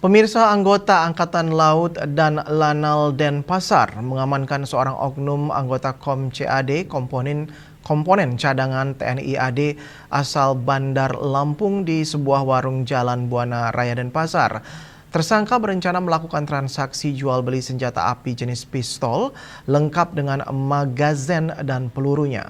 Pemirsa, anggota Angkatan Laut dan Lanal Denpasar mengamankan seorang oknum anggota KOM CAD komponen cadangan TNI AD asal Bandar Lampung di sebuah warung Jalan Buana Raya Denpasar. Tersangka berencana melakukan transaksi jual beli senjata api jenis pistol lengkap dengan magazen dan pelurunya.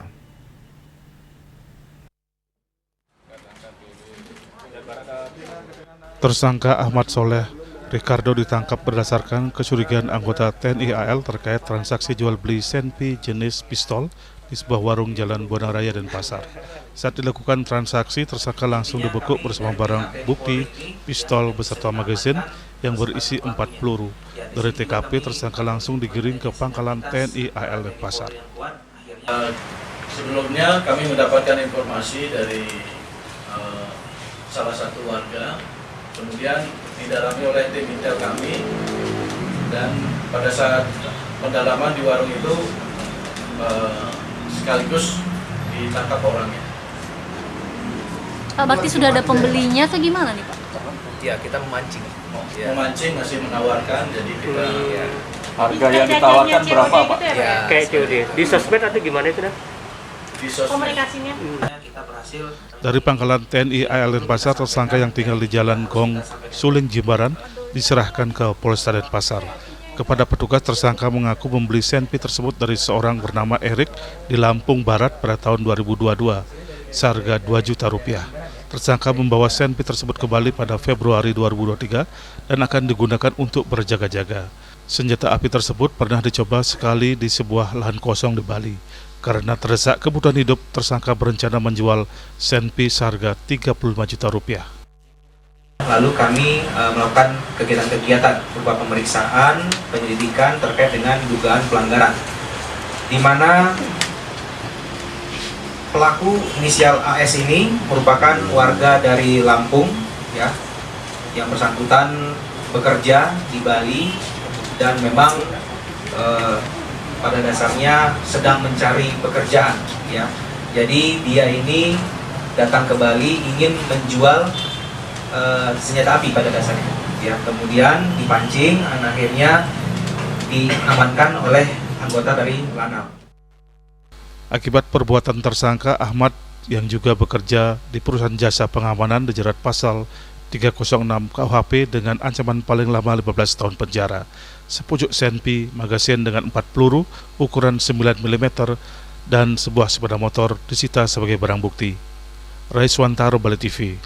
Tersangka Ahmad Soleh Ricardo ditangkap berdasarkan kecurigaan anggota TNI AL terkait transaksi jual beli senpi jenis pistol di sebuah warung Jalan Buana Raya Denpasar. Saat dilakukan transaksi, tersangka langsung dibekuk bersama barang bukti pistol beserta magazin yang berisi 4 peluru. Dari TKP, tersangka langsung digiring ke pangkalan TNI AL Denpasar. Sebelumnya kami mendapatkan informasi dari salah satu warga, kemudian didalami oleh tim intel kami, dan pada saat pendalaman di warung itu sekaligus ditangkap orangnya. Pak Bakti, sudah ada pembelinya atau gimana nih Pak? Ya, kita memancing. Memancing, masih menawarkan, jadi kita... Ya. Harga yang ditawarkan berapa Pak? Gitu ya, Kayak COD. Di sosmed atau gimana itu dah? Di sosmed. Komunikasinya? Kita berhasil. Dari pangkalan TNI AL Denpasar, tersangka yang tinggal di Jalan Gong, Suling, Jimbaran, diserahkan ke Polresta Denpasar. Kepada petugas, tersangka mengaku membeli senpi tersebut dari seorang bernama Erik di Lampung Barat pada tahun 2022, seharga Rp2 juta. Tersangka membawa senpi tersebut ke Bali pada Februari 2023 dan akan digunakan untuk berjaga-jaga. Senjata api tersebut pernah dicoba sekali di sebuah lahan kosong di Bali. Karena terdesak kebutuhan hidup, tersangka berencana menjual senpi seharga Rp35 juta. Lalu kami melakukan kegiatan-kegiatan berupa pemeriksaan, penyelidikan terkait dengan dugaan pelanggaran, di mana pelaku inisial AS ini merupakan warga dari Lampung, ya, yang bersangkutan bekerja di Bali dan memang pada dasarnya sedang mencari pekerjaan, ya. Jadi dia ini datang ke Bali ingin menjual senjata api pada dasarnya, ya. Kemudian dipancing, dan akhirnya diamankan oleh anggota dari Lanal. Akibat perbuatan tersangka, Ahmad yang juga bekerja di perusahaan jasa pengamanan dijerat pasal 306 KUHP dengan ancaman paling lama 15 tahun penjara. Sepucuk senpi, magasin dengan 4 peluru ukuran 9 mm dan sebuah sepeda motor disita sebagai barang bukti. Raiswantaro, Bali TV.